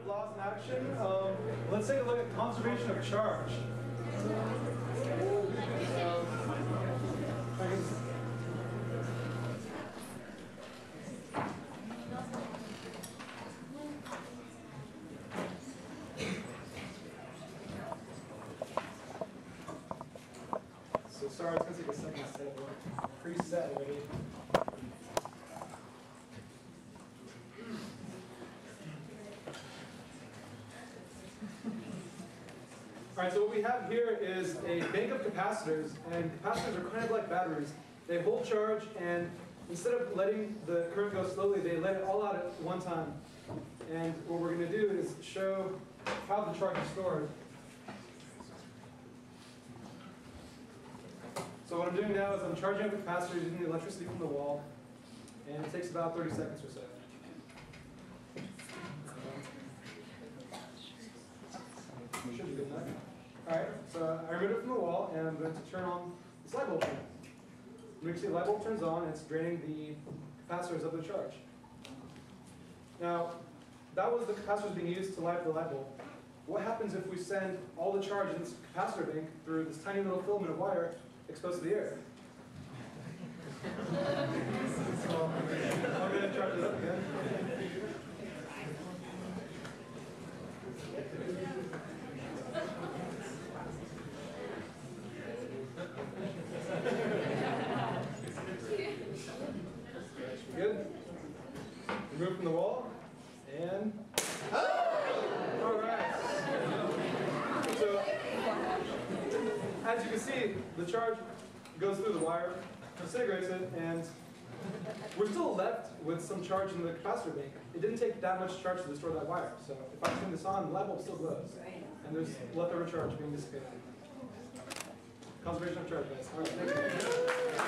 laws in action. Let's take a look at conservation of charge. So sorry, it's going to take a second to set. We're preset already. All right, so what we have here is a bank of capacitors, and capacitors are kind of like batteries. They hold charge, and instead of letting the current go slowly, they let it all out at one time. And what we're going to do is show how the charge is stored. So what I'm doing now is I'm charging up the capacitors using the electricity from the wall, and it takes about 30 seconds or so. Should be good enough. Alright, so I removed it from the wall, and I'm going to turn on this light bulb. You can see the light bulb turns on, and it's draining the capacitors of the charge. Now, that was the capacitors being used to light up the light bulb. What happens if we send all the charge in this capacitor bank through this tiny little filament of wire exposed to the air? So, I'm going to charge it up again. Good. Remove from the wall, and all right. So, as you can see, the charge goes through the wire, disintegrates it, and we're still left with some charge in the capacitor bank. It didn't take that much charge to destroy that wire. So if I turn this on, the light bulb still glows, and there's leftover charge being dissipated. Conservation of charge, guys. All right, thank you.